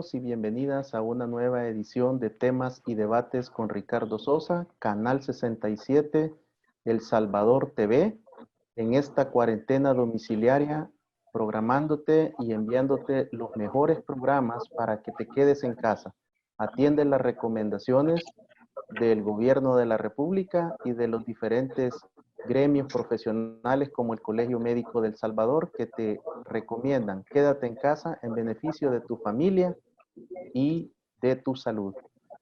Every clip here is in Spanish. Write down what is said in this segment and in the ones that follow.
bienvenidos y bienvenidas a una nueva edición de Temas y Debates con Ricardo Sosa, Canal 67, El Salvador TV, en esta cuarentena domiciliaria, programándote y enviándote los mejores programas para que te quedes en casa. Atiende las recomendaciones del Gobierno de la República y de los diferentes gremios profesionales como el Colegio Médico del Salvador que te recomiendan quédate en casa en beneficio de tu familia y de tu salud.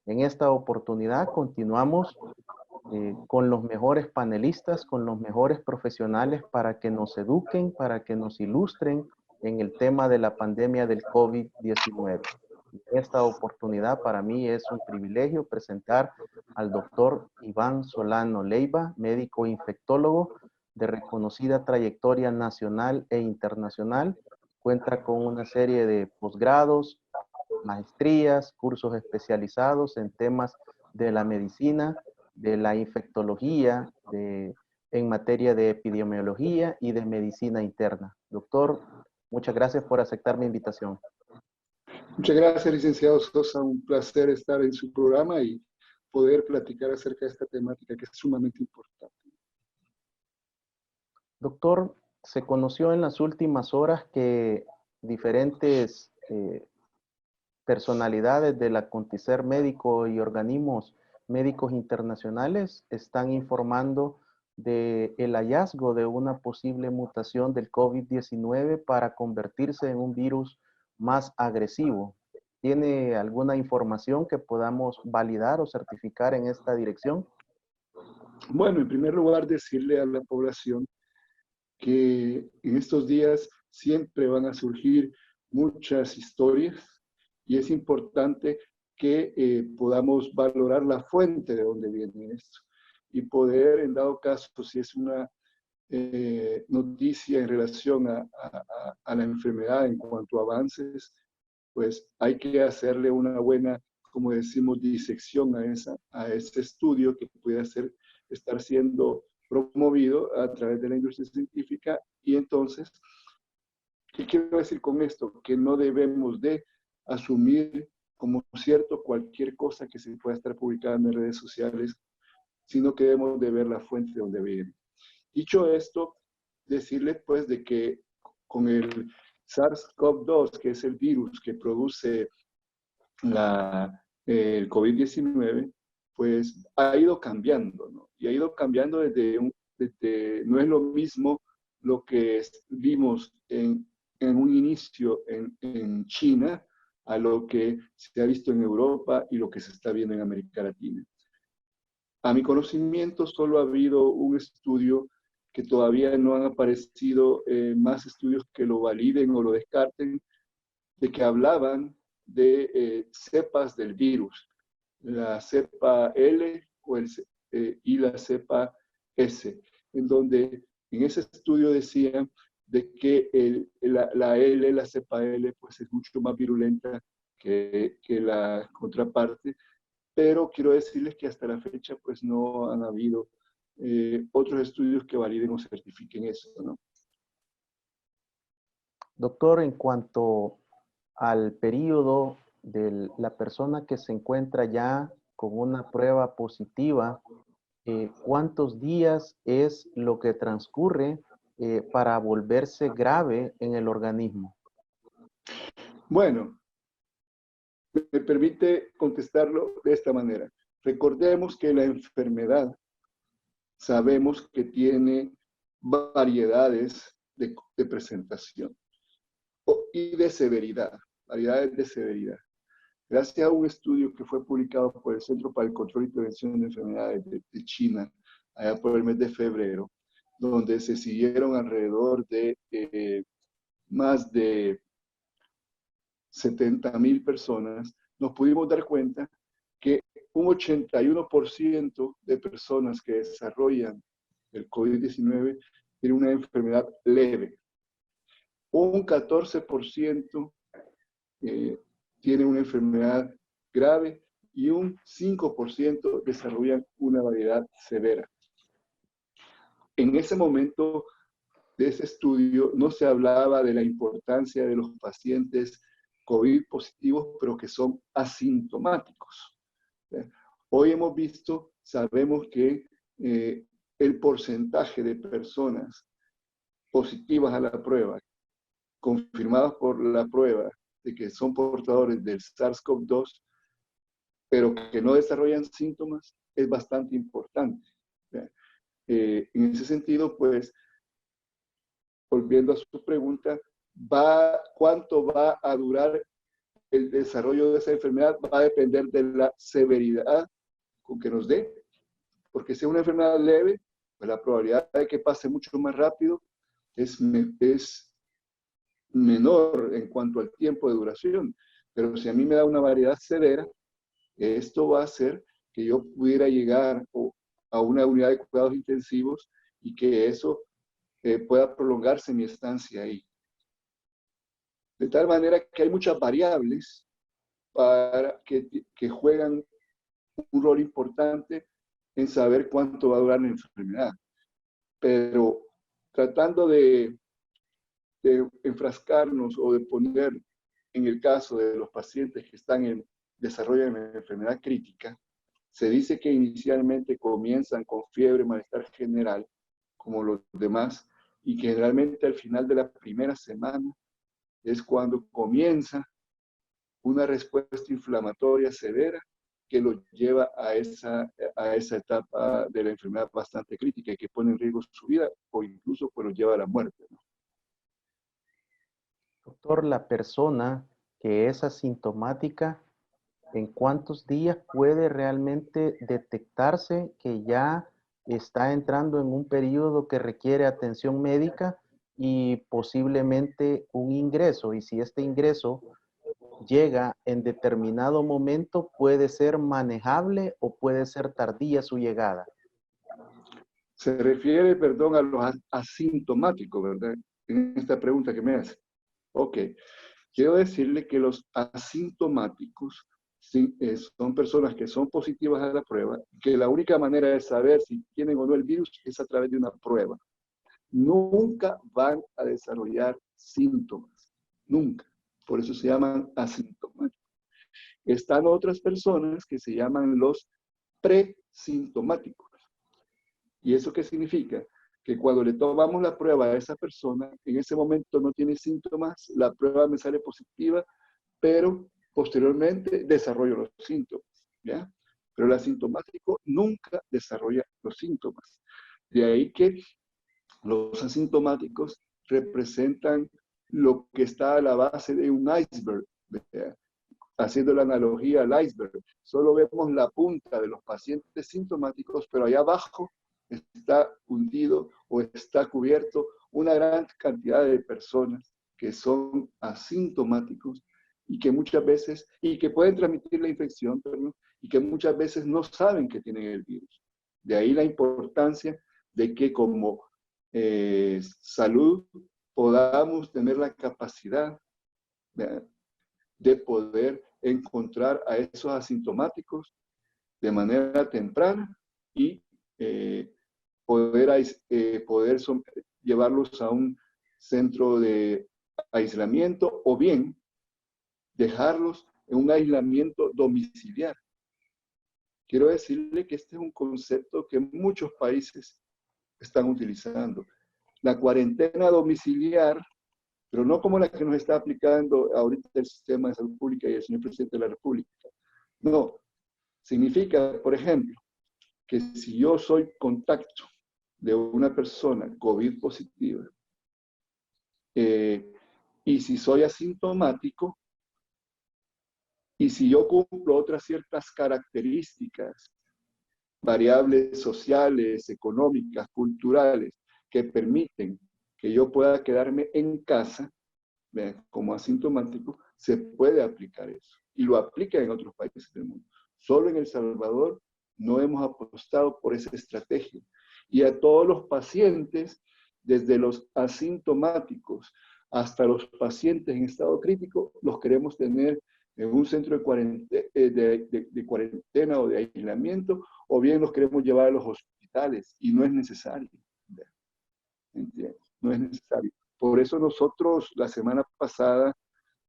En esta oportunidad continuamos con los mejores panelistas, con los mejores profesionales para que nos eduquen, para que nos ilustren en el tema de la pandemia del COVID-19. Esta oportunidad para mí es un privilegio presentar al doctor Iván Solano Leiva, médico infectólogo de reconocida trayectoria nacional e internacional. Cuenta con una serie de posgrados, maestrías, cursos especializados en temas de la medicina, de la infectología, en materia de epidemiología y de medicina interna. Doctor, muchas gracias por aceptar mi invitación. Muchas gracias, licenciado Sosa. Un placer estar en su programa y poder platicar acerca de esta temática que es sumamente importante. Doctor, se conoció en las últimas horas que diferentes personalidades del acontecer médico y organismos médicos internacionales están informando del hallazgo de una posible mutación del COVID-19 para convertirse en un virus más agresivo. ¿Tiene alguna información que podamos validar o certificar en esta dirección? Bueno, en primer lugar, decirle a la población que en estos días siempre van a surgir muchas historias y es importante que podamos valorar la fuente de donde viene esto y poder, en dado caso, si es una noticia en relación a la enfermedad en cuanto a avances, pues hay que hacerle una buena, como decimos, disección a ese estudio que puede estar siendo promovido a través de la industria científica. Y entonces, ¿qué quiero decir con esto? Que no debemos de asumir como cierto cualquier cosa que se pueda estar publicada en redes sociales, sino que debemos de ver la fuente de donde viene. Dicho esto, decirles pues de que con el SARS-CoV-2, que es el virus que produce el COVID-19, pues ha ido cambiando, ¿no? Y ha ido cambiando no es lo mismo lo que vimos en un inicio en China a lo que se ha visto en Europa y lo que se está viendo en América Latina. A mi conocimiento, solo ha habido un estudio que todavía no han aparecido más estudios que lo validen o lo descarten, de que hablaban de cepas del virus, la cepa L y la cepa S, en donde en ese estudio decían de que la L, la cepa L, pues es mucho más virulenta que la contraparte, pero quiero decirles que hasta la fecha pues no han habido otros estudios que validen o certifiquen eso, ¿no? Doctor, en cuanto al periodo de la persona que se encuentra ya con una prueba positiva, ¿cuántos días es lo que transcurre para volverse grave en el organismo? Bueno, me permite contestarlo de esta manera. Recordemos que la enfermedad sabemos que tiene variedades de presentación y de severidad, variedades de severidad. Gracias a un estudio que fue publicado por el Centro para el Control y Prevención de Enfermedades de China, allá por el mes de febrero, donde se siguieron alrededor de más de 70,000 personas, nos pudimos dar cuenta que un 81% de personas que desarrollan el COVID-19 tienen una enfermedad leve. Un 14% tiene una enfermedad grave y un 5% desarrollan una variedad severa. En ese momento de ese estudio no se hablaba de la importancia de los pacientes COVID positivos, pero que son asintomáticos. Hoy hemos visto, sabemos que el porcentaje de personas positivas a la prueba, confirmadas por la prueba de que son portadores del SARS-CoV-2, pero que no desarrollan síntomas, es bastante importante. En ese sentido, pues, volviendo a su pregunta, ¿cuánto va a durar el desarrollo de esa enfermedad? Va a depender de la severidad con que nos dé, porque si es una enfermedad leve, pues la probabilidad de que pase mucho más rápido es menor en cuanto al tiempo de duración. Pero si a mí me da una variedad severa, esto va a hacer que yo pudiera llegar a una unidad de cuidados intensivos y que eso pueda prolongarse mi estancia ahí. De tal manera que hay muchas variables que juegan un rol importante en saber cuánto va a durar la enfermedad. Pero tratando de enfrascarnos o de poner en el caso de los pacientes que están en desarrollo de una enfermedad crítica, se dice que inicialmente comienzan con fiebre, malestar general, como los demás, y que generalmente al final de la primera semana es cuando comienza una respuesta inflamatoria severa que lo lleva a esa etapa de la enfermedad bastante crítica y que pone en riesgo su vida o incluso pues lo lleva a la muerte, ¿no? Doctor, la persona que es asintomática, ¿en cuántos días puede realmente detectarse que ya está entrando en un periodo que requiere atención médica y posiblemente un ingreso? Y si este ingreso llega en determinado momento, ¿puede ser manejable o puede ser tardía su llegada? Se refiere, perdón, a los asintomáticos, ¿verdad? En esta pregunta que me hace. Ok. Quiero decirle que los asintomáticos son personas que son positivas a la prueba, que la única manera de saber si tienen o no el virus es a través de una prueba. Nunca van a desarrollar síntomas, nunca. Por eso se llaman asintomáticos. Están otras personas que se llaman los presintomáticos. ¿Y eso qué significa? Que cuando le tomamos la prueba a esa persona, en ese momento no tiene síntomas, la prueba me sale positiva, pero posteriormente desarrollo los síntomas, ¿ya? Pero el asintomático nunca desarrolla los síntomas. De ahí que los asintomáticos representan lo que está a la base de un iceberg, ¿ya? Haciendo la analogía al iceberg. Solo vemos la punta de los pacientes sintomáticos, pero allá abajo está hundido o está cubierto una gran cantidad de personas que son asintomáticos y que muchas veces, y que pueden transmitir la infección, perdón, y que muchas veces no saben que tienen el virus. De ahí la importancia de que como salud podamos tener la capacidad de poder encontrar a esos asintomáticos de manera temprana y poder llevarlos a un centro de aislamiento o bien dejarlos en un aislamiento domiciliar. Quiero decirle que este es un concepto que muchos países están utilizando. La cuarentena domiciliar, pero no como la que nos está aplicando ahorita el sistema de salud pública y el señor presidente de la República. No, significa, por ejemplo, que si yo soy contacto de una persona COVID positiva y si soy asintomático y si yo cumplo otras ciertas características, variables sociales, económicas, culturales, que permiten que yo pueda quedarme en casa, como asintomático, se puede aplicar eso. Y lo aplica en otros países del mundo. Solo en El Salvador no hemos apostado por esa estrategia. Y a todos los pacientes, desde los asintomáticos hasta los pacientes en estado crítico, los queremos tener en un centro de cuarentena o de aislamiento, o bien los queremos llevar a los hospitales, y no es necesario. ¿Entiendes? No es necesario. Por eso nosotros la semana pasada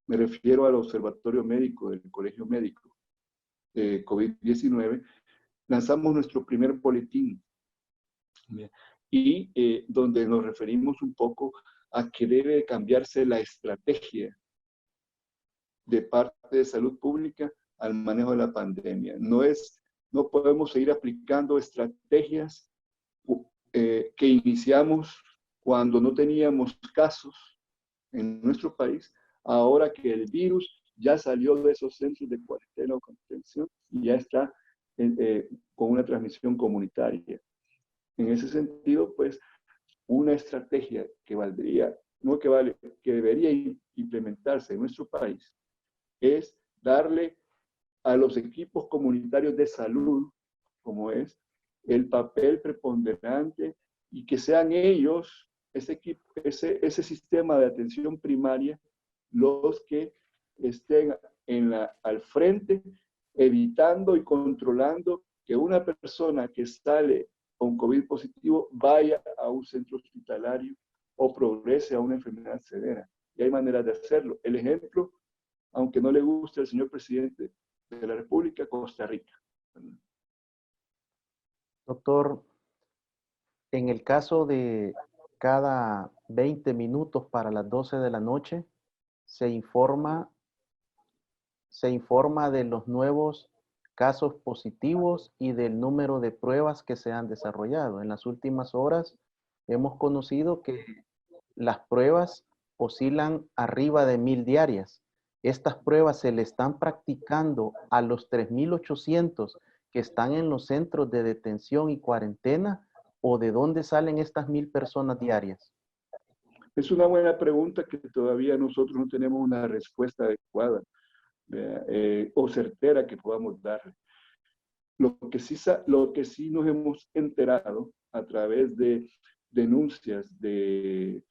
me refiero al Observatorio Médico del Colegio Médico de COVID-19, lanzamos nuestro primer boletín y donde nos referimos un poco a que debe cambiarse la estrategia de parte de salud pública al manejo de la pandemia. No podemos seguir aplicando estrategias que iniciamos cuando no teníamos casos en nuestro país, ahora que el virus ya salió de esos centros de cuarentena o contención y ya está con una transmisión comunitaria. En ese sentido, pues, una estrategia que valdría, no que vale, que debería implementarse en nuestro país, es darle a los equipos comunitarios de salud, como es, el papel preponderante y que sean ellos, ese sistema de atención primaria, los que estén al frente, evitando y controlando que una persona que sale con COVID positivo vaya a un centro hospitalario o progrese a una enfermedad severa. Y hay maneras de hacerlo. El ejemplo, aunque no le guste al señor presidente de la República, Costa Rica. Doctor, en el caso de cada 20 minutos para las 12 de la noche, se informa de los nuevos casos positivos y del número de pruebas que se han desarrollado. En las últimas horas hemos conocido que las pruebas oscilan arriba de 1000 diarias. Estas pruebas se le están practicando a los 3800 que están en los centros de detención y cuarentena, o de dónde salen estas 1000 personas diarias. Es una buena pregunta que todavía nosotros no tenemos una respuesta adecuada o certera que podamos darle. Lo que sí nos hemos enterado a través de denuncias de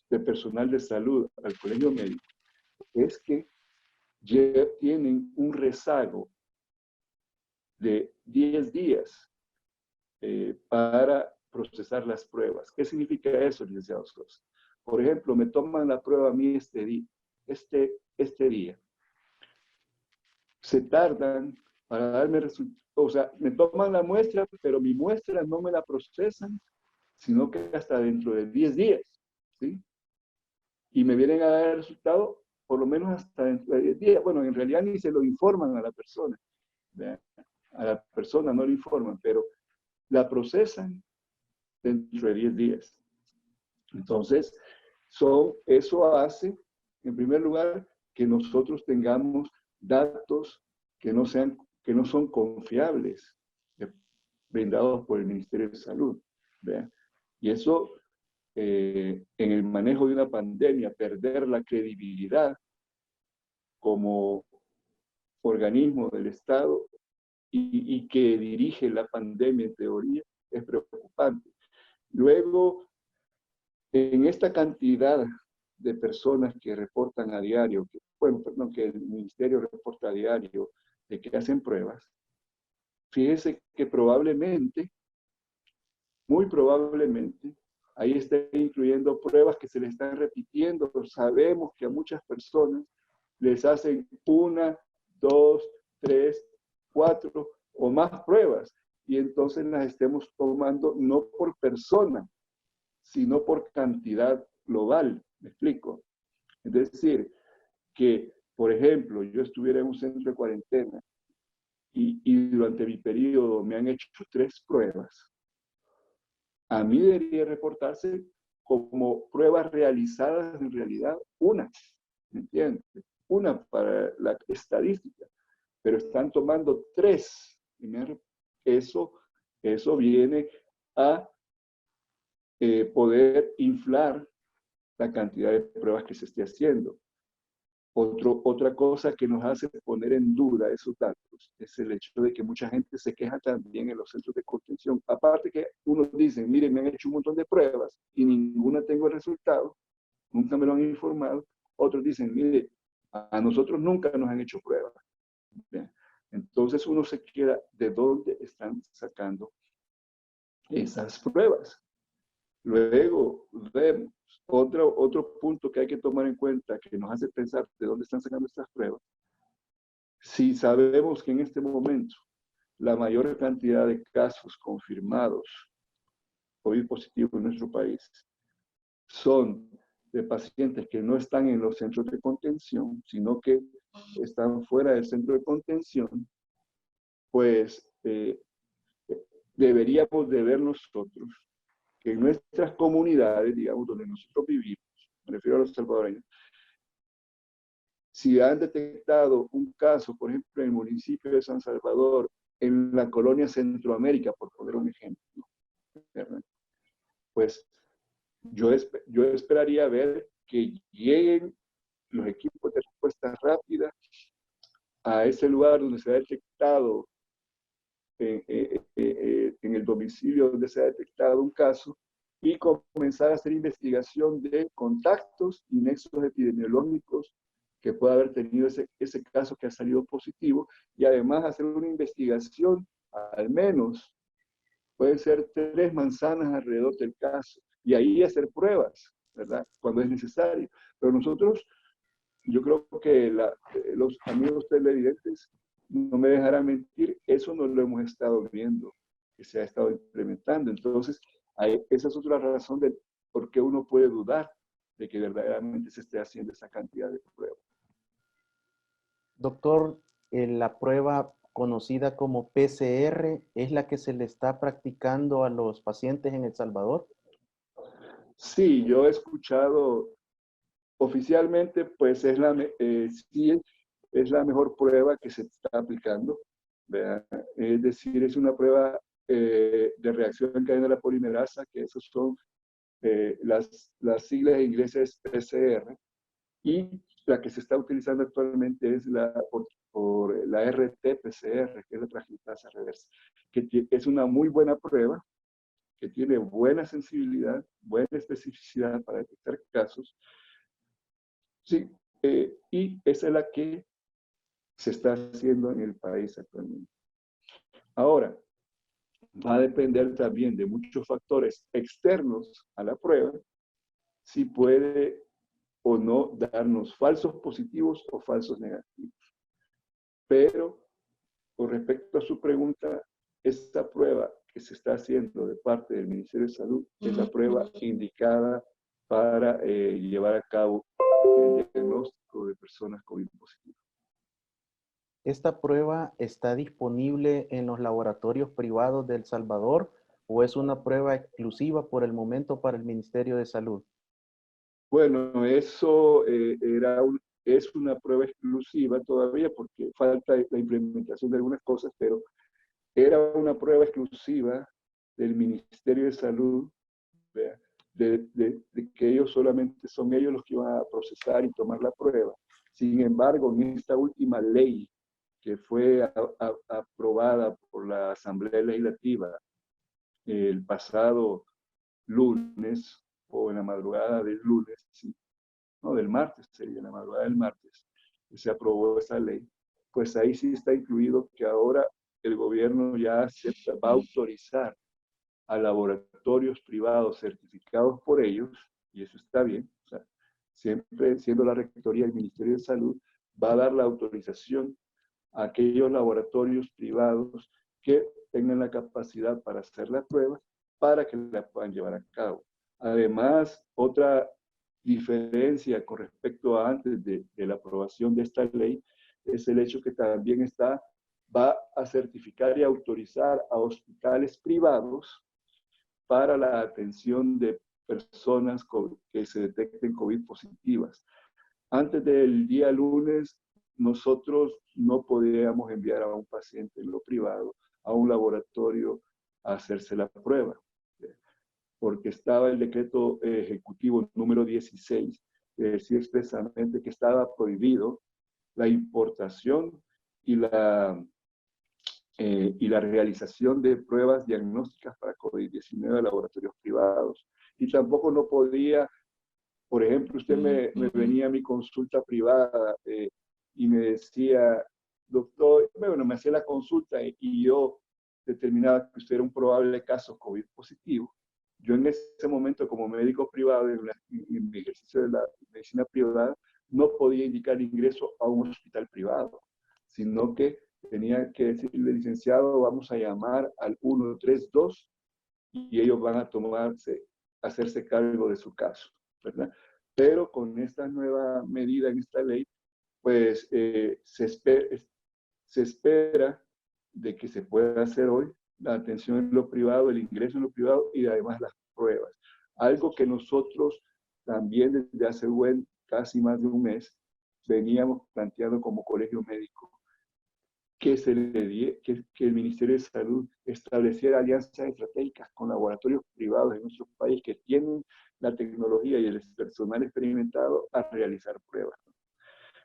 personal de salud al colegio médico es que ya tienen un rezago de 10 días para procesar las pruebas. ¿Qué significa eso, licenciados? Por ejemplo, me toman la prueba a mí este día. Se tardan para darme resultados, o sea, me toman la muestra, pero mi muestra no me la procesan, sino que hasta dentro de 10 días, ¿sí? Y me vienen a dar el resultado por lo menos hasta dentro de 10 días. Bueno, en realidad ni se lo informan a la persona, ¿verdad? A la persona no le informan, pero la procesan dentro de 10 días. Entonces, eso hace, en primer lugar, que nosotros tengamos datos que no son confiables, brindados por el Ministerio de Salud. ¿Verdad? Y eso, en el manejo de una pandemia, perder la credibilidad como organismo del Estado y que dirige la pandemia en teoría, es preocupante. Luego, en esta cantidad de personas que reportan a diario, que el Ministerio reporta a diario de que hacen pruebas, fíjese que probablemente, muy probablemente, ahí está incluyendo pruebas que se le están repitiendo. Sabemos que a muchas personas les hacen 1, 2, 3, 4 o más pruebas, y entonces las estemos tomando no por persona, sino por cantidad global. ¿Me explico? Es decir, que, por ejemplo, yo estuviera en un centro de cuarentena y durante mi periodo me han hecho 3 pruebas, a mí debería reportarse como pruebas realizadas en realidad una, ¿me entiendes? Una para la estadística, pero están tomando 3. Eso viene a poder inflar la cantidad de pruebas que se esté haciendo. Otra cosa que nos hace poner en duda esos datos es el hecho de que mucha gente se queja también en los centros de contención. Aparte que unos dicen, miren, me han hecho un montón de pruebas y ninguna tengo el resultado, nunca me lo han informado. Otros dicen, mire, a nosotros nunca nos han hecho pruebas. ¿Bien? Entonces uno se queda de dónde están sacando esas pruebas. Luego, vemos otro punto que hay que tomar en cuenta, que nos hace pensar de dónde están sacando estas pruebas. Si sabemos que en este momento la mayor cantidad de casos confirmados COVID positivo en nuestro país son de pacientes que no están en los centros de contención, sino que están fuera del centro de contención, pues deberíamos de ver nosotros que en nuestras comunidades, digamos, donde nosotros vivimos, me refiero a los salvadoreños, si han detectado un caso, por ejemplo, en el municipio de San Salvador, en la colonia Centroamérica, por poner un ejemplo, ¿verdad? Pues yo esperaría ver que lleguen los equipos de respuesta rápida a ese lugar donde se ha detectado, en el domicilio donde se ha detectado un caso, y comenzar a hacer investigación de contactos y nexos epidemiológicos que pueda haber tenido ese caso que ha salido positivo, y además hacer una investigación, al menos, pueden ser 3 manzanas alrededor del caso, y ahí hacer pruebas, ¿verdad? Cuando es necesario. Pero nosotros, yo creo que los amigos televidentes no me dejarán mentir, eso no lo hemos estado viendo, que se ha estado implementando. Entonces, esa es otra razón de por qué uno puede dudar de que verdaderamente se esté haciendo esa cantidad de pruebas. Doctor, la prueba conocida como PCR es la que se le está practicando a los pacientes en El Salvador. Sí, yo he escuchado oficialmente, pues sí, es la mejor prueba que se está aplicando, ¿verdad? Es decir, es una prueba de reacción en cadena de la polimerasa, que esos son las siglas inglesas PCR, y la que se está utilizando actualmente es por la RT-PCR, que es la transcriptasa reversa, que es una muy buena prueba, que tiene buena sensibilidad, buena especificidad para detectar casos. Sí, y esa es la que se está haciendo en el país actualmente. Ahora, va a depender también de muchos factores externos a la prueba, si puede o no darnos falsos positivos o falsos negativos. Pero, con respecto a su pregunta, esta prueba que se está haciendo de parte del Ministerio de Salud es la prueba indicada para llevar a cabo el diagnóstico de personas COVID positivas. ¿Esta prueba está disponible en los laboratorios privados de El Salvador o es una prueba exclusiva por el momento para el Ministerio de Salud? Bueno, eso es una prueba exclusiva todavía porque falta la implementación de algunas cosas, pero era una prueba exclusiva del Ministerio de Salud, de que ellos solamente son ellos los que iban a procesar y tomar la prueba. Sin embargo, en esta última ley que fue aprobada por la Asamblea Legislativa el pasado lunes, o en la madrugada del lunes, ¿sí? No, del martes, sería la madrugada del martes, que se aprobó esa ley, pues ahí sí está incluido que ahora el gobierno ya acepta, va a autorizar a laboratorios privados certificados por ellos, y eso está bien, o sea, siempre siendo la Rectoría del Ministerio de Salud, va a dar la autorización a aquellos laboratorios privados que tengan la capacidad para hacer la prueba, para que la puedan llevar a cabo. Además, otra diferencia con respecto a antes de la aprobación de esta ley es el hecho que también va a certificar y autorizar a hospitales privados para la atención de personas que se detecten COVID positivas. Antes del día lunes, nosotros no podíamos enviar a un paciente en lo privado a un laboratorio a hacerse la prueba, porque estaba el decreto ejecutivo número 16, que decía expresamente que estaba prohibido la importación y la realización de pruebas diagnósticas para COVID-19 a laboratorios privados. Y tampoco no podía, por ejemplo, usted me venía a mi consulta privada y me decía, doctor, bueno, me hacía la consulta y yo determinaba que usted era un probable caso COVID positivo. Yo en ese momento, como médico privado, en mi ejercicio de la medicina privada, no podía indicar ingreso a un hospital privado, sino que tenía que decirle, licenciado, vamos a llamar al 132 y ellos van a hacerse cargo de su caso, ¿verdad? Pero con esta nueva medida en esta ley, pues se espera de que se pueda hacer hoy la atención en lo privado, el ingreso en lo privado y además las pruebas. Algo que nosotros también desde hace casi más de un mes veníamos planteando como colegio médico, que el Ministerio de Salud estableciera alianzas estratégicas con laboratorios privados en nuestro país que tienen la tecnología y el personal experimentado a realizar pruebas.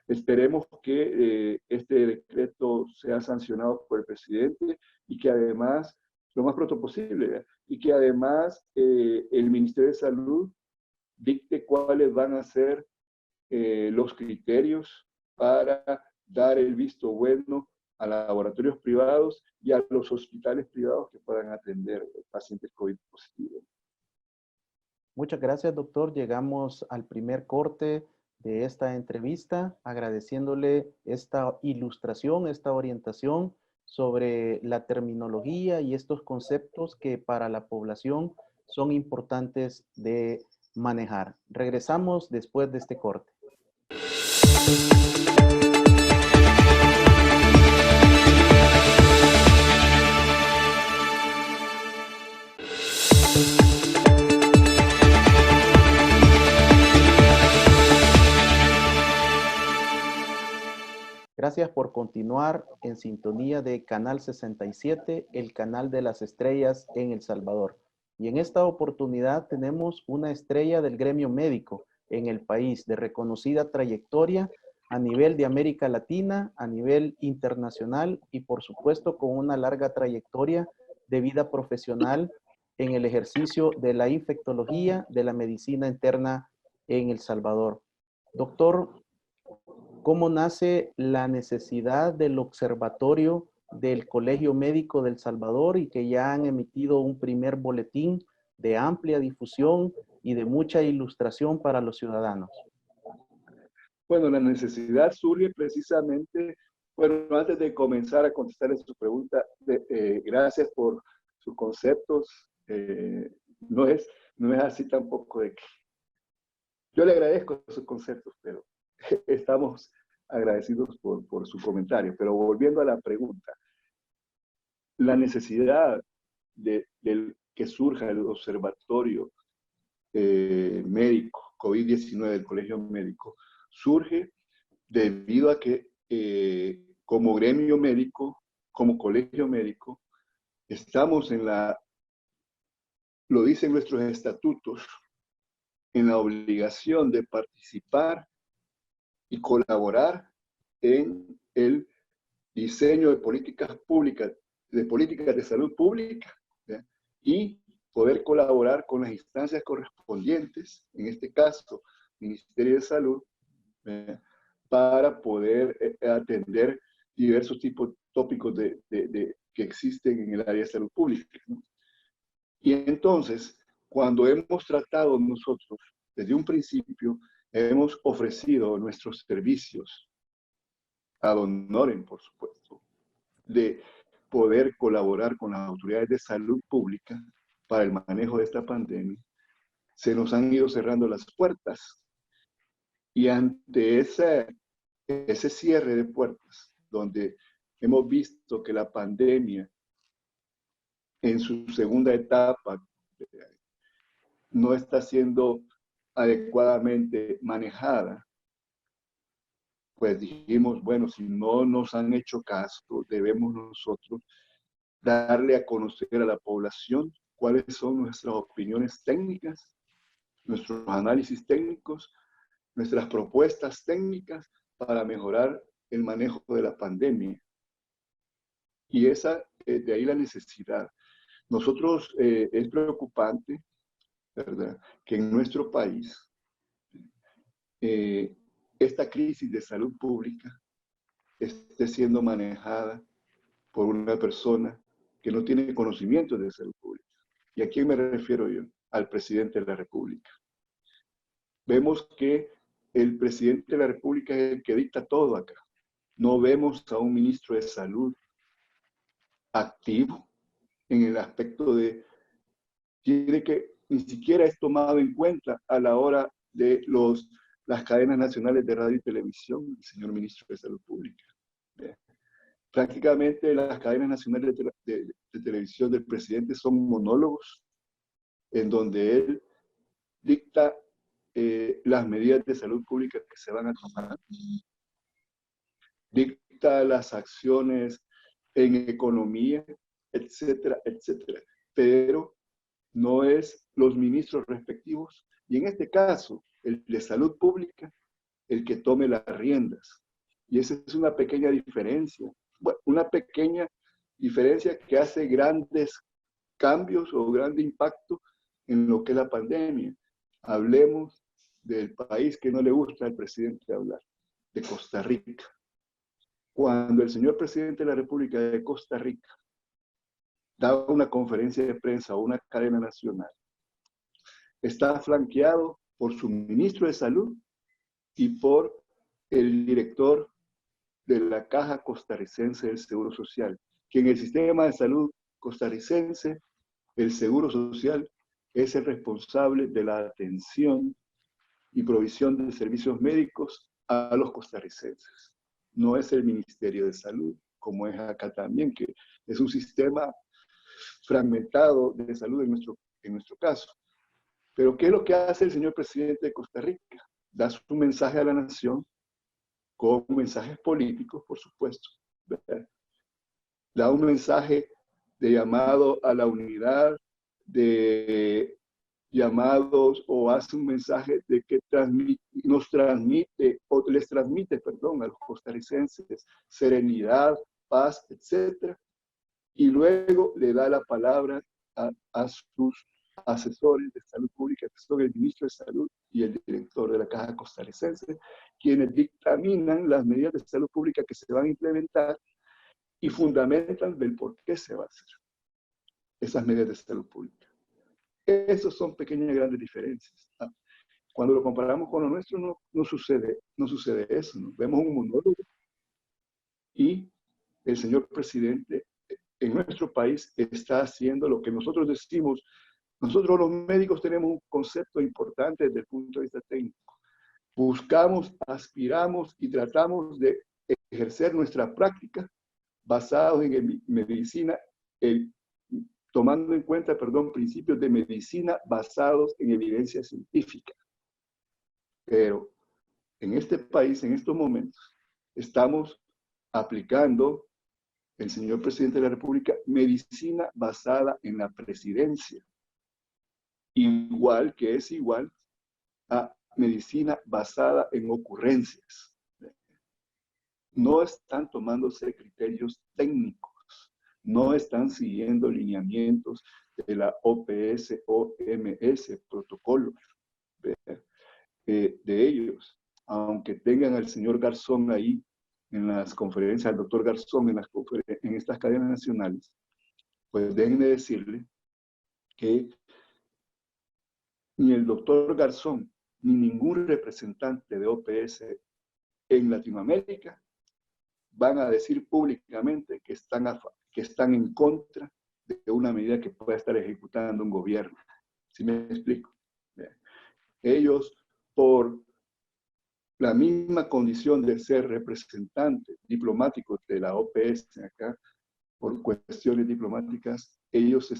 Esperemos que este decreto sea sancionado por el presidente y que además, lo más pronto posible, y que además el Ministerio de Salud dicte cuáles van a ser los criterios para dar el visto bueno a laboratorios privados y a los hospitales privados que puedan atender pacientes COVID positivos. Muchas gracias, doctor. Llegamos al primer corte de esta entrevista, agradeciéndole esta ilustración, esta orientación sobre la terminología y estos conceptos que para la población son importantes de manejar. Regresamos después de este corte. Gracias por continuar en sintonía de Canal 67, el canal de las estrellas en El Salvador. Y en esta oportunidad tenemos una estrella del gremio médico en el país, de reconocida trayectoria a nivel de América Latina, a nivel internacional y por supuesto con una larga trayectoria de vida profesional en el ejercicio de la infectología, de la medicina interna en El Salvador. Doctor, ¿cómo nace la necesidad del observatorio del Colegio Médico del Salvador y que ya han emitido un primer boletín de amplia difusión y de mucha ilustración para los ciudadanos? Bueno, la necesidad surge precisamente, bueno, antes de comenzar a contestar a su pregunta, gracias por sus conceptos. No es así tampoco de que yo le agradezco sus conceptos, pero estamos agradecidos por su comentario. Pero volviendo a la pregunta, la necesidad que surja el observatorio médico COVID-19 del Colegio Médico surge debido a que como gremio médico, como colegio médico, estamos lo dicen nuestros estatutos, en la obligación de participar y colaborar en el diseño de políticas públicas, de políticas de salud pública, ¿ya? Y poder colaborar con las instancias correspondientes, en este caso, Ministerio de Salud, ¿ya? Para poder atender diversos tópicos que existen en el área de salud pública, ¿no? Y entonces, cuando hemos tratado nosotros, desde un principio, hemos ofrecido nuestros servicios ad honorem, por supuesto, de poder colaborar con las autoridades de salud pública para el manejo de esta pandemia, se nos han ido cerrando las puertas. Y ante ese cierre de puertas, donde hemos visto que la pandemia en su segunda etapa no está siendo adecuadamente manejada, pues dijimos, bueno, si no nos han hecho caso, debemos nosotros darle a conocer a la población cuáles son nuestras opiniones técnicas, nuestros análisis técnicos, nuestras propuestas técnicas para mejorar el manejo de la pandemia. Y de ahí la necesidad. Nosotros, es preocupante, ¿verdad?, que en nuestro país esta crisis de salud pública esté siendo manejada por una persona que no tiene conocimiento de salud pública. ¿Y a quién me refiero yo? al presidente de la República. Vemos que el presidente de la República es el que dicta todo acá. No vemos a un ministro de Salud activo en el aspecto de que ni siquiera es tomado en cuenta a la hora de las cadenas nacionales de radio y televisión, el señor ministro de Salud Pública. Prácticamente las cadenas nacionales de televisión del presidente son monólogos en donde él dicta las medidas de salud pública que se van a tomar, dicta las acciones en economía, etcétera, etcétera. Pero no es los ministros respectivos, y en este caso, el de salud pública, el que tome las riendas. Y esa es una pequeña diferencia, bueno, una pequeña diferencia que hace grandes cambios o grande impacto en lo que es la pandemia. Hablemos del país que no le gusta al presidente hablar, de Costa Rica. Cuando el señor presidente de la República de Costa Rica da una conferencia de prensa o una cadena nacional, está flanqueado por su ministro de Salud y por el director de la Caja Costarricense del Seguro Social, que en el sistema de salud costarricense, el Seguro Social es el responsable de la atención y provisión de servicios médicos a los costarricenses. No es el Ministerio de Salud, como es acá también, que es un sistema fragmentado de salud en nuestro caso. Pero ¿qué es lo que hace el señor presidente de Costa Rica? Da su mensaje a la nación, con mensajes políticos, por supuesto, ¿verdad? Da un mensaje de llamado a la unidad, de llamados, o hace un mensaje de que les transmite, perdón, a los costarricenses serenidad, paz, etc. Y luego le da la palabra a sus asesores de salud pública, que son el ministro de Salud y el director de la Caja Costarricense, quienes dictaminan las medidas de salud pública que se van a implementar y fundamentan del por qué se va a hacer esas medidas de salud pública. Esas son pequeñas y grandes diferencias. Cuando lo comparamos con lo nuestro, no sucede eso, ¿no? Vemos un monólogo y el señor presidente en nuestro país está haciendo lo que nosotros decimos. Nosotros los médicos tenemos un concepto importante desde el punto de vista técnico. Buscamos, aspiramos y tratamos de ejercer nuestra práctica basados en medicina, tomando en cuenta, principios de medicina basados en evidencia científica. Pero en este país, en estos momentos, estamos aplicando, el señor presidente de la República, medicina basada en la presidencia. Igual a medicina basada en ocurrencias. No están tomándose criterios técnicos, no están siguiendo lineamientos de la OPS, OMS, protocolos de ellos. Aunque tengan al señor Garzón ahí en las conferencias, al doctor Garzón en estas cadenas nacionales, pues déjenme decirle que ni el doctor Garzón, ni ningún representante de OPS en Latinoamérica van a decir públicamente que están en contra de una medida que pueda estar ejecutando un gobierno. ¿Sí me explico? Ellos, por la misma condición de ser representantes diplomáticos de la OPS acá, por cuestiones diplomáticas, ellos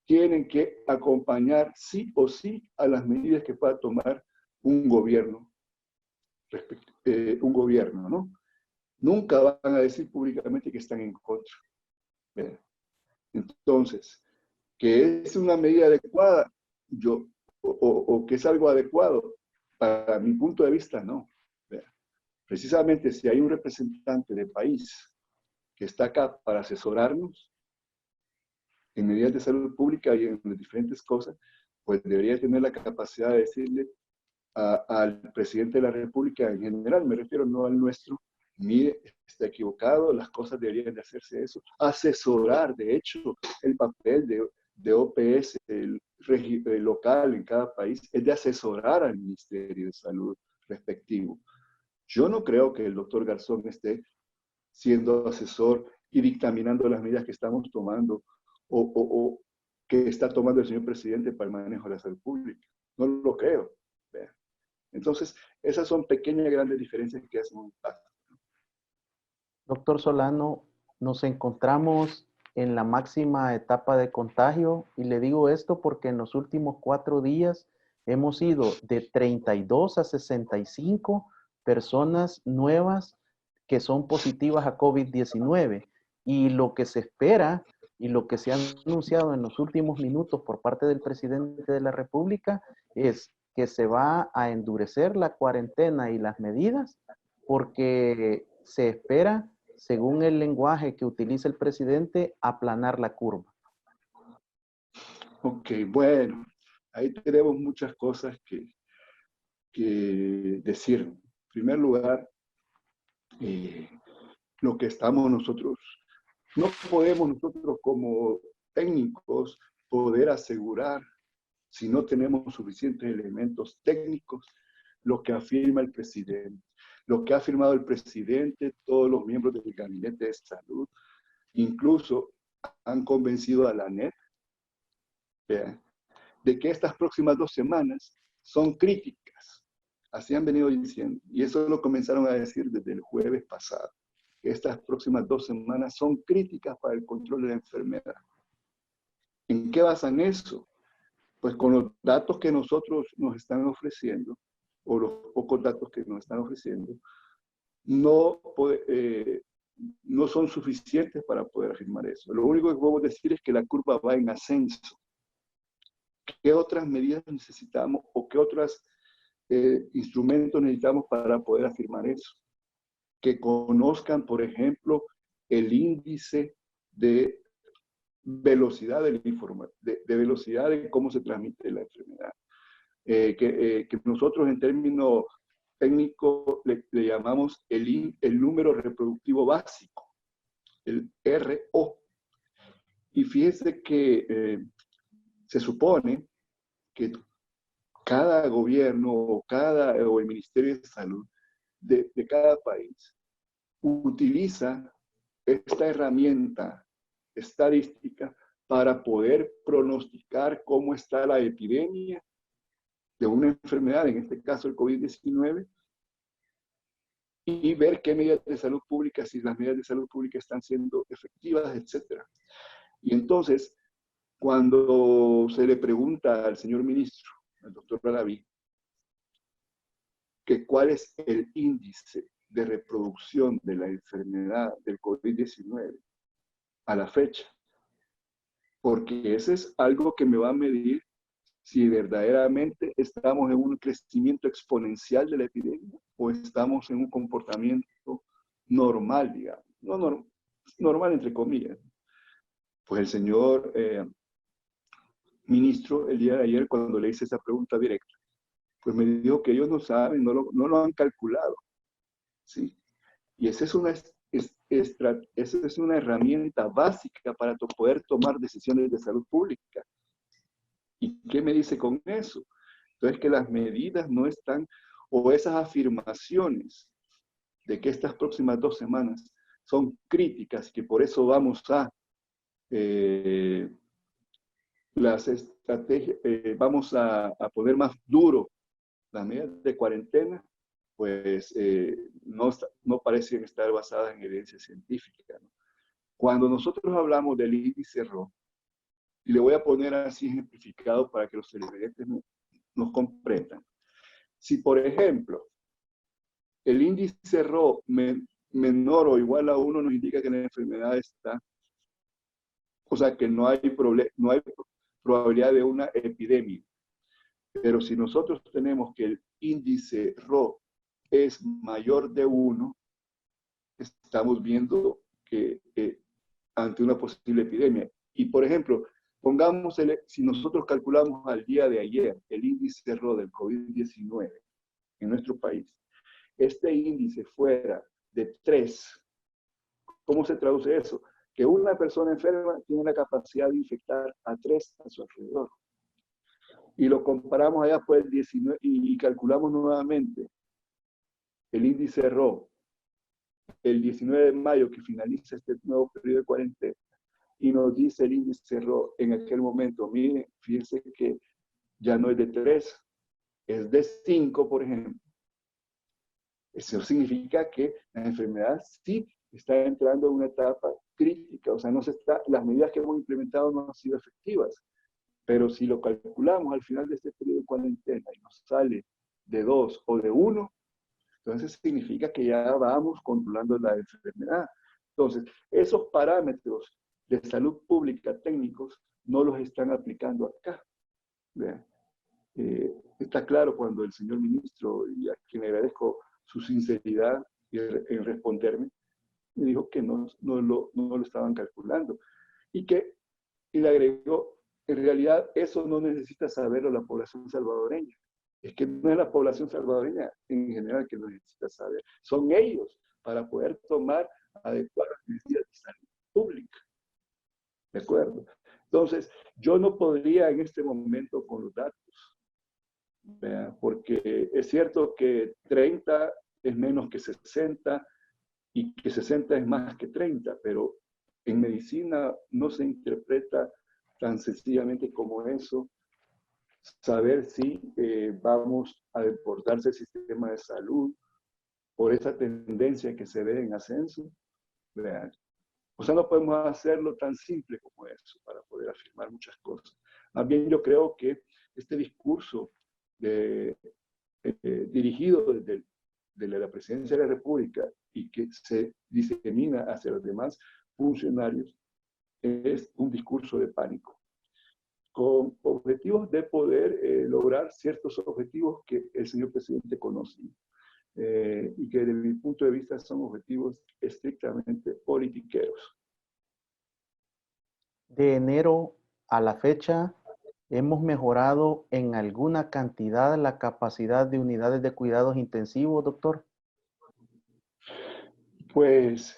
tienen que acompañar sí o sí a las medidas que pueda tomar un gobierno, ¿no? Nunca van a decir públicamente que están en contra. Entonces, que es una medida adecuada, o que es algo adecuado, para mi punto de vista, no. Precisamente si hay un representante del país que está acá para asesorarnos en medidas de salud pública y en diferentes cosas, pues debería tener la capacidad de decirle al presidente de la República en general, me refiero no al nuestro, mire, está equivocado, las cosas deberían de hacerse eso, asesorar, de hecho, el papel de OPS local en cada país es de asesorar al Ministerio de Salud respectivo. Yo no creo que el doctor Garzón esté siendo asesor y dictaminando las medidas que estamos tomando o que está tomando el señor presidente para el manejo de la salud pública. No lo creo. Entonces, esas son pequeñas y grandes diferencias que hacen un impacto. Doctor Solano, nos encontramos en la máxima etapa de contagio y le digo esto porque en los últimos 4 días hemos ido de 32 a 65 personas nuevas que son positivas a COVID-19 y lo que se espera y lo que se ha anunciado en los últimos minutos por parte del presidente de la República es que se va a endurecer la cuarentena y las medidas porque se espera, según el lenguaje que utiliza el presidente, aplanar la curva. Ok, bueno, ahí tenemos muchas cosas que decir. En primer lugar, lo que estamos nosotros, no podemos nosotros como técnicos poder asegurar, si no tenemos suficientes elementos técnicos, lo que afirma el presidente. Lo que ha afirmado el presidente, todos los miembros del Gabinete de Salud, incluso han convencido a la ANEP de que estas próximas 2 semanas son críticas. Así han venido diciendo. Y eso lo comenzaron a decir desde el jueves pasado. Que estas próximas 2 semanas son críticas para el control de la enfermedad. ¿En qué basan eso? Pues con los datos que nosotros nos están ofreciendo, o los pocos datos que nos están ofreciendo, no son suficientes para poder afirmar eso. Lo único que podemos decir es que la curva va en ascenso. ¿Qué otras medidas necesitamos o qué otros instrumentos necesitamos para poder afirmar eso? Que conozcan, por ejemplo, el índice de velocidad de velocidad de cómo se transmite la enfermedad. Que nosotros en términos técnicos le llamamos el número reproductivo básico, el RO. Y fíjese que se supone que cada gobierno o el Ministerio de Salud de cada país utiliza esta herramienta estadística para poder pronosticar cómo está la epidemia de una enfermedad, en este caso el COVID-19, y ver qué medidas de salud pública, si las medidas de salud pública están siendo efectivas, etc. Y entonces, cuando se le pregunta al señor ministro, al doctor Alaví, que cuál es el índice de reproducción de la enfermedad del COVID-19 a la fecha, porque ese es algo que me va a medir si verdaderamente estamos en un crecimiento exponencial de la epidemia o estamos en un comportamiento normal, digamos, no normal entre comillas. Pues el señor ministro, el día de ayer, cuando le hice esa pregunta directa, pues me dijo que ellos no saben, no lo han calculado, ¿sí? Y esa es una herramienta básica para poder tomar decisiones de salud pública. ¿Y qué me dice con eso? Entonces, que las medidas no están, o esas afirmaciones de que estas próximas 2 semanas son críticas y que por eso vamos a las estrategias, vamos a poner más duro las medidas de cuarentena, pues no parecen estar basadas en evidencia científica, ¿no? Cuando nosotros hablamos del índice RO, y le voy a poner así ejemplificado para que los televidentes nos comprendan. Si, por ejemplo, el índice RO menor o igual a 1 nos indica que la enfermedad está, o sea, que no hay probabilidad de una epidemia. Pero si nosotros tenemos que el índice RO es mayor de 1, estamos viendo que ante una posible epidemia. Y, por ejemplo, si nosotros calculamos al día de ayer el índice RO del COVID-19 en nuestro país, este índice fuera de 3, ¿cómo se traduce eso? que una persona enferma tiene la capacidad de infectar a 3 a su alrededor. Y lo comparamos allá por el 19 y calculamos nuevamente el índice RO el 19 de mayo que finaliza este nuevo periodo de cuarentena y nos dice el índice RO en aquel momento, miren, fíjense que ya no es de 3, es de 5, por ejemplo. Eso significa que la enfermedad sí está entrando en una etapa crítica, o sea, las medidas que hemos implementado no han sido efectivas. Pero si lo calculamos al final de este periodo de cuarentena y nos sale de 2 o de 1, entonces significa que ya vamos controlando la enfermedad. Entonces, esos parámetros de salud pública técnicos no los están aplicando acá. Está claro cuando el señor ministro, y a quien le agradezco su sinceridad en responderme, me dijo que no lo estaban calculando. Y le agregó, en realidad eso no necesita saberlo la población salvadoreña. Es que no es la población salvadoreña en general que lo necesita saber. Son ellos para poder tomar adecuadas medidas de salud pública. ¿De acuerdo? Entonces, yo no podría en este momento con los datos, ¿verdad? Porque es cierto que 30 es menos que 60 y que 60 es más que 30, pero en medicina no se interpreta tan sencillamente como eso, saber si vamos a desbordarse el sistema de salud por esa tendencia que se ve en ascenso. ¿Verdad? O sea, no podemos hacerlo tan simple como eso para poder afirmar muchas cosas. Más bien yo creo que este discurso dirigido desde la Presidencia de la República y que se disemina hacia los demás funcionarios es un discurso de pánico, con objetivos de poder lograr ciertos objetivos que el señor presidente conoce y que desde mi punto de vista son objetivos estrictamente politiqueros. De enero a la fecha, ¿hemos mejorado en alguna cantidad la capacidad de unidades de cuidados intensivos, doctor? Pues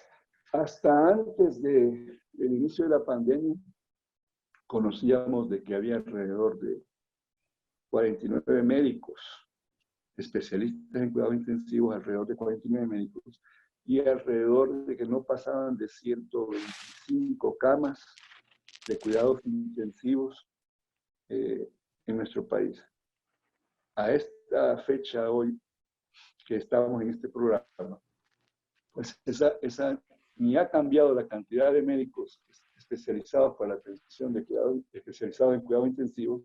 hasta antes del inicio de la pandemia, conocíamos de que había alrededor de 49 médicos, especialistas en cuidados intensivos, alrededor de 49 médicos, y alrededor de que no pasaban de 125 camas de cuidados intensivos en nuestro país. A esta fecha hoy que estamos en este programa, pues ni ha cambiado la cantidad de médicos especializados para la atención de cuidados, especializados en cuidados intensivos,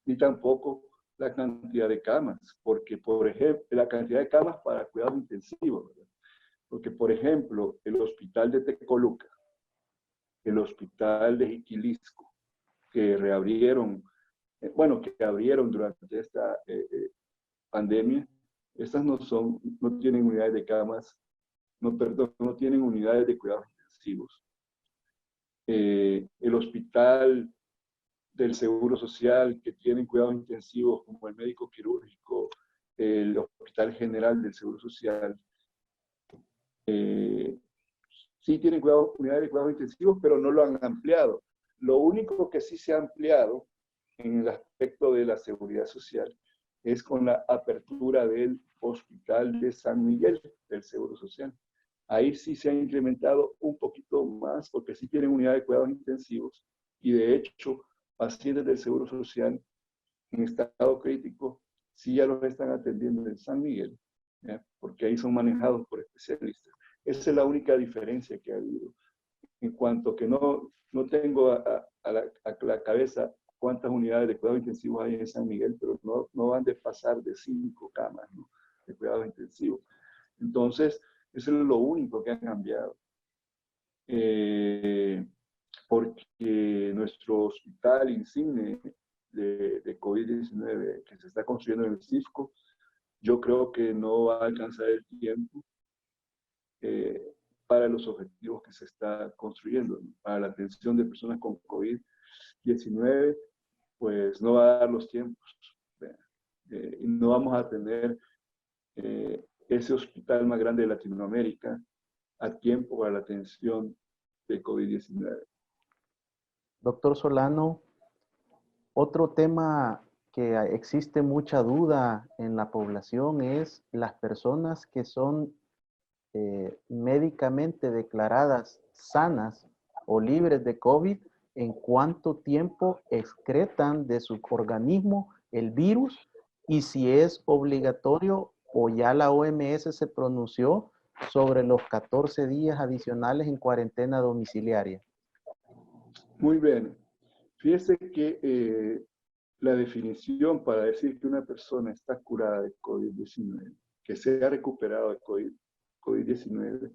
ni tampoco la cantidad de camas, porque, por ejemplo, la cantidad de camas para cuidados intensivos, ¿verdad? Porque, por ejemplo, el hospital de Tecoluca, el hospital de Jiquilisco, que reabrieron, que abrieron durante esta pandemia, estas no tienen unidades de camas, no tienen unidades de cuidados intensivos. El hospital del Seguro Social, que tienen cuidados intensivos como el médico quirúrgico, el Hospital General del Seguro Social, sí tienen unidades de cuidados intensivos, pero no lo han ampliado. Lo único que sí se ha ampliado en el aspecto de la seguridad social es con la apertura del Hospital de San Miguel del Seguro Social. Ahí sí se ha incrementado un poquito más, porque sí tienen unidades de cuidados intensivos y de hecho pacientes del Seguro Social en estado crítico sí ya los están atendiendo en San Miguel, ¿ya? Porque ahí son manejados por especialistas. Esa es la única diferencia que ha habido. En cuanto que no tengo a la cabeza cuántas unidades de cuidados intensivos hay en San Miguel, pero no van de pasar de 5 camas, ¿no?, de cuidados intensivos. Entonces, eso es lo único que ha cambiado. Porque nuestro hospital insigne de COVID-19 que se está construyendo en el CIFCO, yo creo que no va a alcanzar el tiempo para los objetivos que se está construyendo, ¿no? Para la atención de personas con COVID-19, pues no va a dar los tiempos. Y no vamos a tener ese hospital más grande de Latinoamérica a tiempo para la atención de COVID-19. Doctor Solano, otro tema que existe mucha duda en la población es las personas que son médicamente declaradas sanas o libres de COVID, en cuánto tiempo excretan de su organismo el virus y si es obligatorio o ya la OMS se pronunció sobre los 14 días adicionales en cuarentena domiciliaria. Muy bien. Fíjese que la definición para decir que una persona está curada de COVID-19, que se ha recuperado de COVID-19,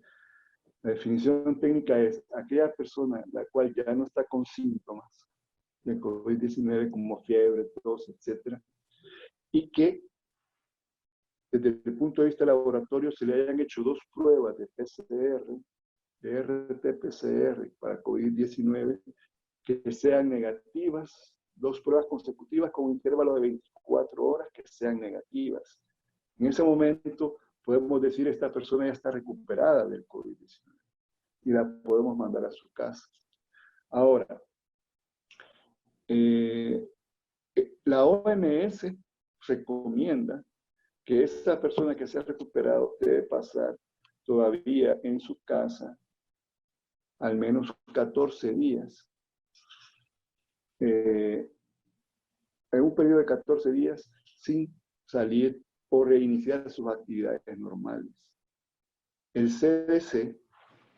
la definición técnica es aquella persona la cual ya no está con síntomas de COVID-19 como fiebre, tos, etcétera, y que desde el punto de vista del laboratorio se le hayan hecho 2 pruebas de PCR, de RT-PCR para COVID-19, que sean negativas, 2 pruebas consecutivas con un intervalo de 24 horas que sean negativas. En ese momento podemos decir esta persona ya está recuperada del COVID-19 y la podemos mandar a su casa. Ahora, la OMS recomienda que esa persona que se ha recuperado debe pasar todavía en su casa al menos 14 días. En un periodo de 14 días sin salir o reiniciar sus actividades normales. El CDC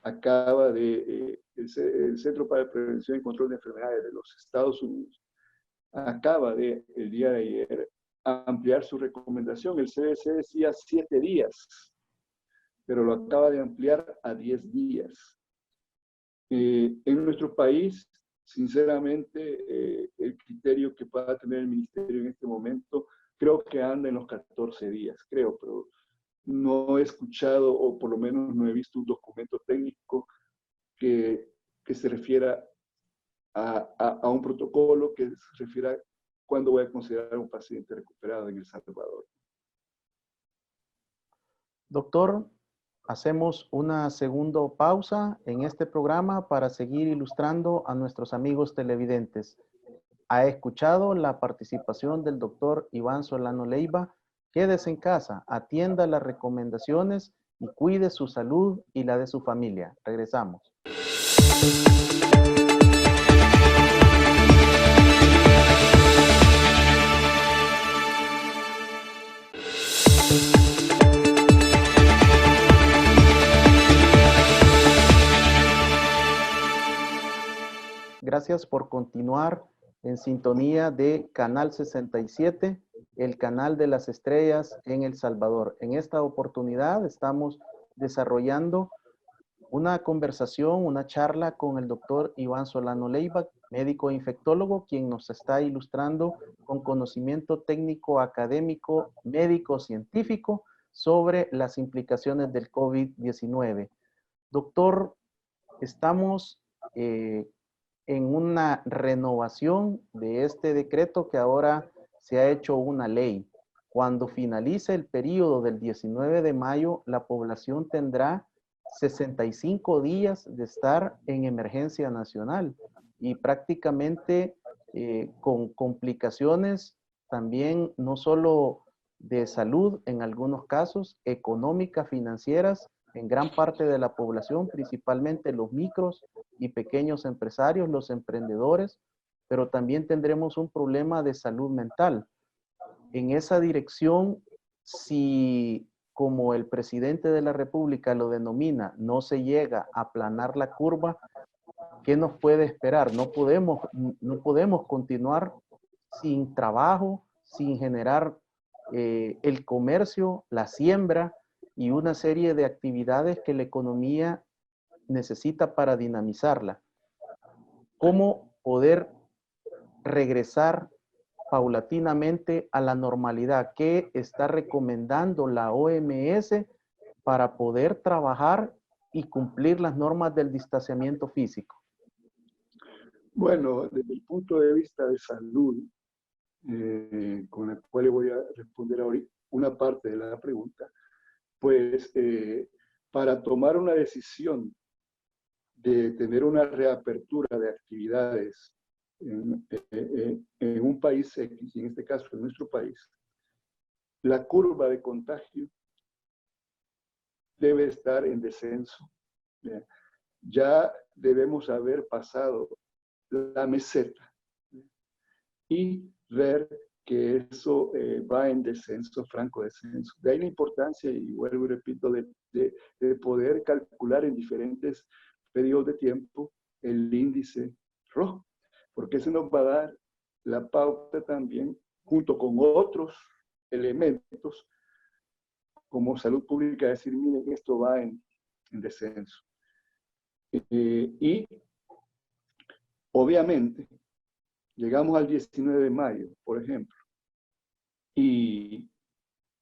acaba de, el Centro para la Prevención y Control de Enfermedades de los Estados Unidos, acaba de, el día de ayer, ampliar su recomendación. El CDC decía 7 días, pero lo acaba de ampliar a 10 días. En nuestro país, sinceramente, el criterio que pueda tener el ministerio en este momento, creo que anda en los 14 días, creo, pero no he escuchado, o por lo menos no he visto un documento técnico que se refiera a un protocolo que se refiera a cuándo voy a considerar a un paciente recuperado en El Salvador. Doctor, hacemos una segunda pausa en este programa para seguir ilustrando a nuestros amigos televidentes. Ha escuchado la participación del doctor Iván Solano Leiva. Quédese en casa, atienda las recomendaciones y cuide su salud y la de su familia. Regresamos. Gracias por continuar en sintonía de Canal 67, el canal de las estrellas en El Salvador. En esta oportunidad estamos desarrollando una conversación, una charla con el doctor Iván Solano Leiva, médico infectólogo, quien nos está ilustrando con conocimiento técnico, académico, médico, científico sobre las implicaciones del COVID-19. Doctor, estamos en una renovación de este decreto que ahora se ha hecho una ley. Cuando finalice el periodo del 19 de mayo, la población tendrá 65 días de estar en emergencia nacional y prácticamente con complicaciones también no solo de salud en algunos casos, económicas, financieras, en gran parte de la población, principalmente los micros y pequeños empresarios, los emprendedores, pero también tendremos un problema de salud mental. En esa dirección, si como el presidente de la República lo denomina, no se llega a aplanar la curva, ¿qué nos puede esperar? No podemos continuar sin trabajo, sin generar el comercio, la siembra y una serie de actividades que la economía necesita para dinamizarla. ¿Cómo poder regresar paulatinamente a la normalidad? ¿Qué está recomendando la OMS para poder trabajar y cumplir las normas del distanciamiento físico? Bueno, desde el punto de vista de salud, con el cual le voy a responder ahorita una parte de la pregunta, pues para tomar una decisión de tener una reapertura de actividades en un país X, y en este caso en nuestro país, la curva de contagio debe estar en descenso. Ya debemos haber pasado la meseta y ver que eso va en descenso, franco descenso. De ahí la importancia, y vuelvo y repito, de poder calcular en diferentes periodos de tiempo el índice rojo, porque eso nos va a dar la pauta también, junto con otros elementos, como salud pública, decir, miren, esto va en descenso. Y obviamente, llegamos al 19 de mayo, por ejemplo, y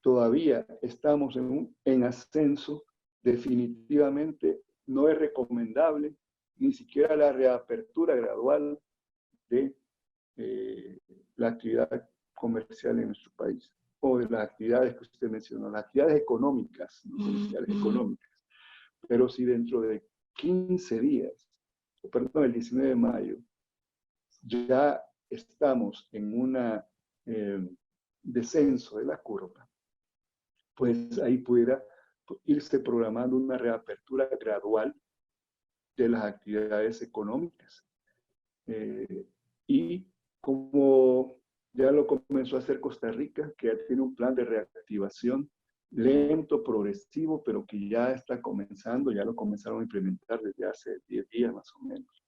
todavía estamos en ascenso. Definitivamente no es recomendable ni siquiera la reapertura gradual de la actividad comercial en nuestro país, o de las actividades que usted mencionó, las actividades económicas, no comerciales, económicas. Pero si dentro de 15 días, perdón, el 19 de mayo, ya estamos en un descenso de la curva, pues ahí pudiera irse programando una reapertura gradual de las actividades económicas. Y como ya lo comenzó a hacer Costa Rica, que ya tiene un plan de reactivación lento, progresivo, pero que ya está comenzando, ya lo comenzaron a implementar desde hace 10 días más o menos.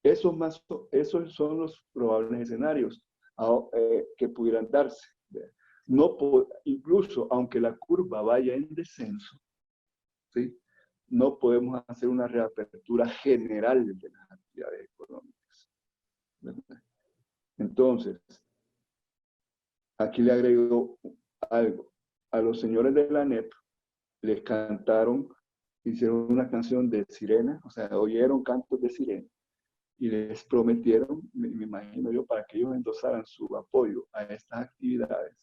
Esos son los probables escenarios que pudieran darse. No, incluso aunque la curva vaya en descenso, ¿sí? No podemos hacer una reapertura general de las actividades económicas, ¿verdad? Entonces, aquí le agrego algo. A los señores de la NEP les cantaron, hicieron una canción de sirena, o sea, oyeron cantos de sirena, y les prometieron, me imagino yo, para que ellos endosaran su apoyo a estas actividades,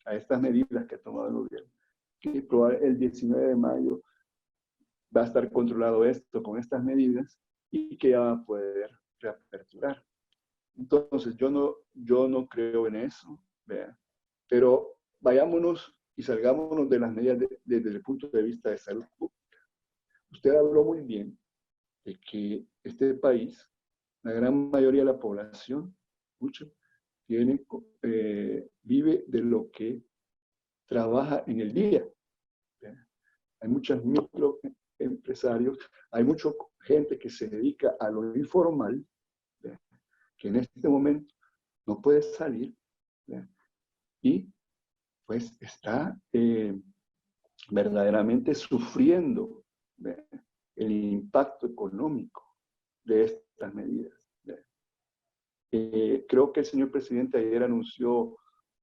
a estas medidas que ha tomado el gobierno, que probablemente el 19 de mayo va a estar controlado esto con estas medidas y que ya va a poder reaperturar. Entonces, yo no creo en eso, ¿vea? Pero vayámonos y salgámonos de las medidas desde el punto de vista de salud pública. Usted habló muy bien de que este país, la gran mayoría de la población, vive de lo que trabaja en el día. ¿Vea? Hay muchos microempresarios, hay mucha gente que se dedica a lo informal, ¿vea? Que en este momento no puede salir, ¿vea? Y pues está verdaderamente sufriendo, ¿vea? El impacto económico de estas medidas. Creo que el señor presidente ayer anunció,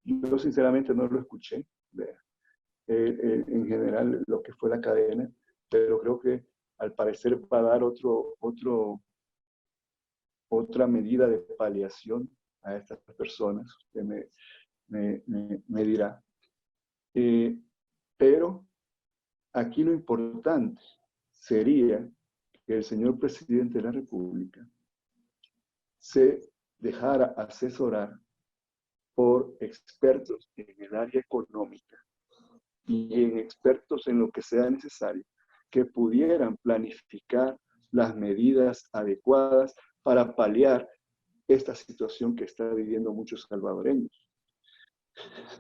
yo sinceramente no lo escuché, en general lo que fue la cadena, pero creo que al parecer va a dar otra medida de paliación a estas personas, que me dirá. Pero aquí lo importante sería que el señor presidente de la República se dejara asesorar por expertos en el área económica y en expertos en lo que sea necesario, que pudieran planificar las medidas adecuadas para paliar esta situación que están viviendo muchos salvadoreños.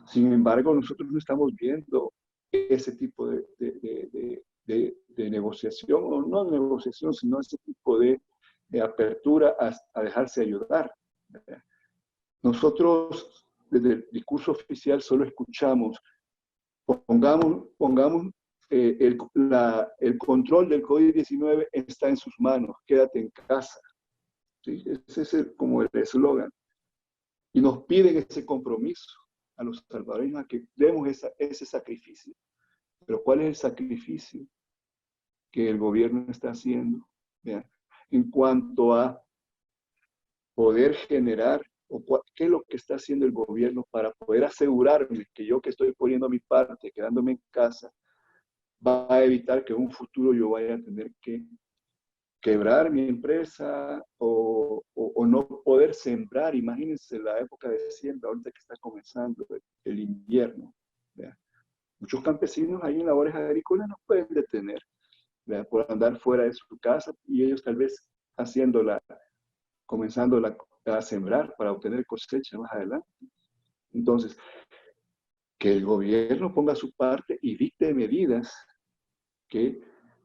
Sin embargo, nosotros no estamos viendo ese tipo de negociación, o no negociación, sino ese tipo de apertura a dejarse ayudar. Nosotros, desde el discurso oficial, solo escuchamos, pongamos el control del COVID-19 está en sus manos, quédate en casa. ¿Sí? Ese es como el eslogan. Y nos piden ese compromiso a los salvadoreños, a que demos ese sacrificio. Pero ¿cuál es el sacrificio que el gobierno está haciendo? ¿Vean? En cuanto a poder generar, qué es lo que está haciendo el gobierno para poder asegurarme que yo, que estoy poniendo mi parte, quedándome en casa, va a evitar que en un futuro yo vaya a tener que quebrar mi empresa o no poder sembrar. Imagínense la época de siembra, ahorita que está comenzando el invierno. ¿Verdad? Muchos campesinos ahí en labores agrícolas no pueden detener, ¿verdad? Por andar fuera de su casa y ellos tal vez comenzando a sembrar para obtener cosecha más adelante. Entonces, que el gobierno ponga su parte y dicte medidas que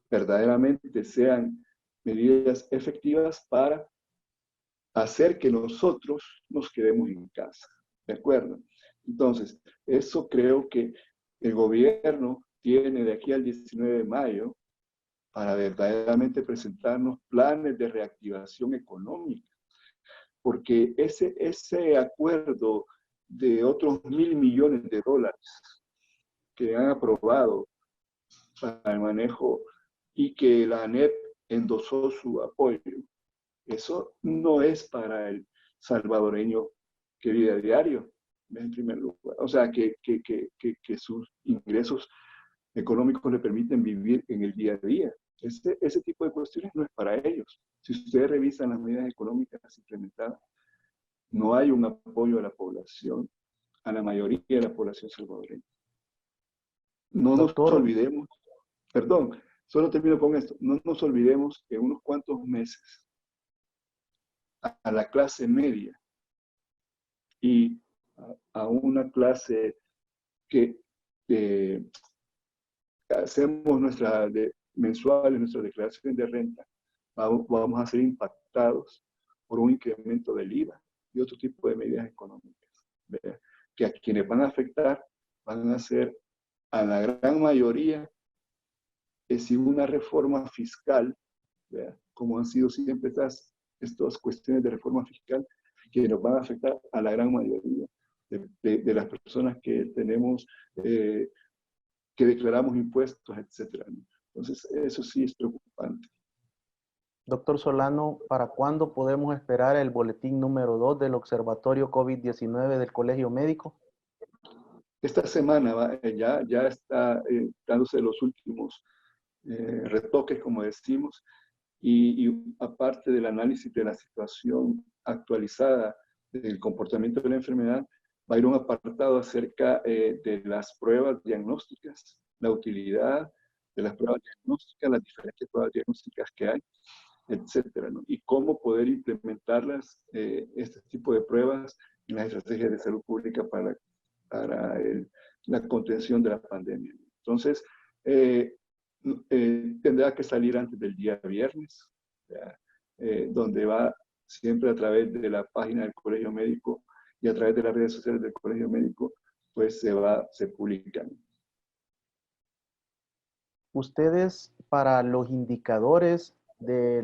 verdaderamente sean medidas efectivas para hacer que nosotros nos quedemos en casa. ¿De acuerdo? Entonces, eso creo que el gobierno tiene de aquí al 19 de mayo para verdaderamente presentarnos planes de reactivación económica, porque ese acuerdo de otros $1.000 millones que han aprobado para el manejo y que la ANEP endosó su apoyo, eso no es para el salvadoreño que vive a diario, en primer lugar. O sea, que sus ingresos económicos le permiten vivir en el día a día. Ese tipo de cuestiones no es para ellos. Si ustedes revisan las medidas económicas implementadas, no hay un apoyo a la población, a la mayoría de la población salvadoreña. No nos Doctor, olvidemos, perdón, solo termino con esto, no nos olvidemos que en unos cuantos meses a la clase media y a una clase que hacemos mensuales, nuestra declaración de renta, vamos a ser impactados por un incremento del IVA y otro tipo de medidas económicas, ¿verdad? Que a quienes van a afectar van a ser a la gran mayoría sin una reforma fiscal, ¿verdad? Como han sido siempre estas cuestiones de reforma fiscal que nos van a afectar a la gran mayoría de las personas que tenemos, que declaramos impuestos, etcétera, ¿no? Entonces, eso sí es preocupante. doctor Solano, ¿para cuándo podemos esperar el boletín número 2 del Observatorio COVID-19 del Colegio Médico? Esta semana ya está dándose los últimos retoques, como decimos, y aparte del análisis de la situación actualizada del comportamiento de la enfermedad, va a ir un apartado acerca de las pruebas diagnósticas, la utilidad de las pruebas diagnósticas, las diferentes pruebas diagnósticas que hay, etcétera, ¿no? Y cómo poder implementarlas, este tipo de pruebas, en las estrategias de salud pública para la contención de la pandemia. Entonces, tendrá que salir antes del día viernes, donde va siempre a través de la página del Colegio Médico y a través de las redes sociales del Colegio Médico, pues se publican. Ustedes, para los indicadores de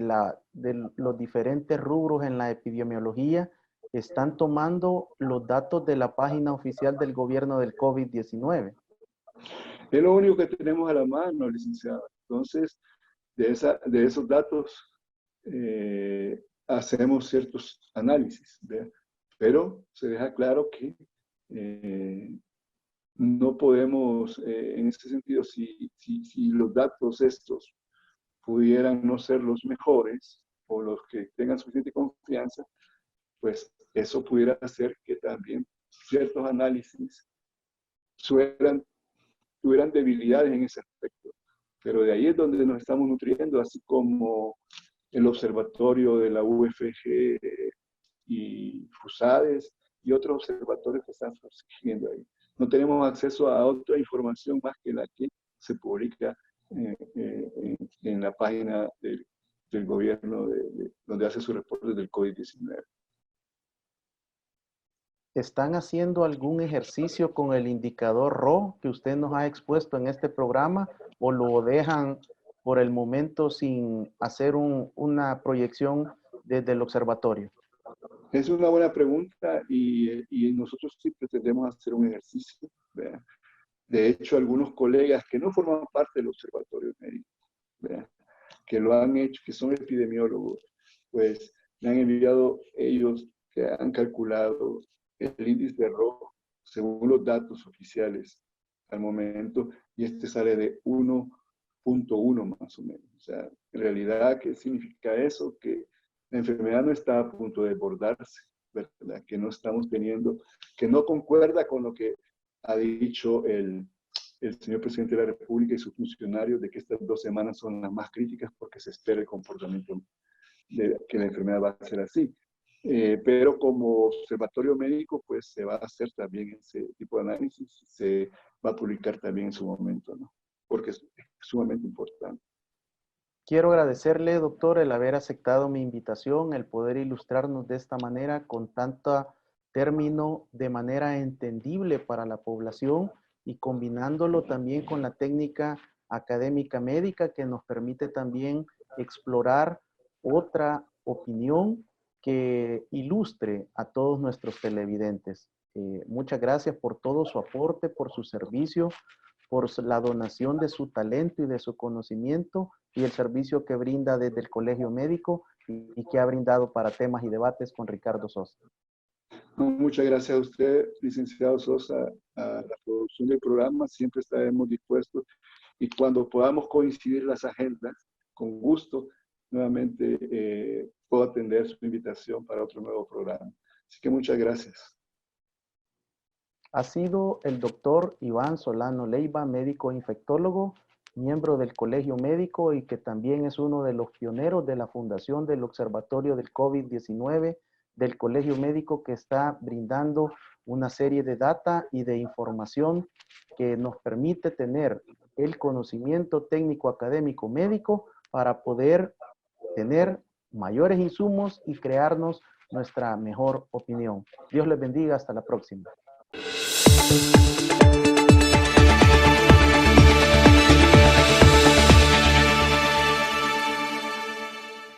los diferentes rubros en la epidemiología, están tomando los datos de la página oficial del gobierno del COVID-19. Es lo único que tenemos a la mano, licenciado. Entonces, de esos datos hacemos ciertos análisis, ¿verdad? Pero se deja claro que no podemos, en ese sentido, si los datos estos pudieran no ser los mejores o los que tengan suficiente confianza, pues eso pudiera hacer que también ciertos análisis tuvieran debilidades en ese aspecto. Pero de ahí es donde nos estamos nutriendo, así como el observatorio de la UFG y FUSADES y otros observatorios que están surgiendo ahí. No tenemos acceso a otra información más que la que se publica en la página del gobierno donde hace sus reportes del COVID-19. ¿Están haciendo algún ejercicio con el indicador RO que usted nos ha expuesto en este programa o lo dejan por el momento sin hacer una proyección desde el observatorio? Es una buena pregunta y nosotros sí pretendemos hacer un ejercicio, ¿verdad? De hecho, algunos colegas que no forman parte del observatorio médico, ¿verdad?, que lo han hecho, que son epidemiólogos, pues me han enviado ellos que han calculado el índice de RO según los datos oficiales al momento, y este sale de 0.1 más o menos. O sea, en realidad, ¿qué significa eso? Que la enfermedad no está a punto de desbordarse, ¿verdad? Que no estamos teniendo, que no concuerda con lo que ha dicho el señor presidente de la República y sus funcionarios de que estas 2 semanas son las más críticas porque se espera el comportamiento de que la enfermedad va a ser así. Pero como observatorio médico, pues se va a hacer también ese tipo de análisis, se va a publicar también en su momento, ¿no? Porque es sumamente importante. Quiero agradecerle, doctor, el haber aceptado mi invitación, el poder ilustrarnos de esta manera con tanto término de manera entendible para la población y combinándolo también con la técnica académica médica que nos permite también explorar otra opinión que ilustre a todos nuestros televidentes. Muchas gracias por todo su aporte, por su servicio, por la donación de su talento y de su conocimiento y el servicio que brinda desde el Colegio Médico y que ha brindado para temas y debates con Ricardo Sosa. Muchas gracias a usted, licenciado Sosa, a la producción del programa. Siempre estaremos dispuestos y cuando podamos coincidir las agendas, con gusto, nuevamente puedo atender su invitación para otro nuevo programa. Así que muchas gracias. Ha sido el doctor Iván Solano Leiva, médico infectólogo, miembro del Colegio Médico y que también es uno de los pioneros de la fundación del Observatorio del COVID-19 del Colegio Médico, que está brindando una serie de data y de información que nos permite tener el conocimiento técnico académico médico para poder tener mayores insumos y crearnos nuestra mejor opinión. Dios les bendiga, hasta la próxima.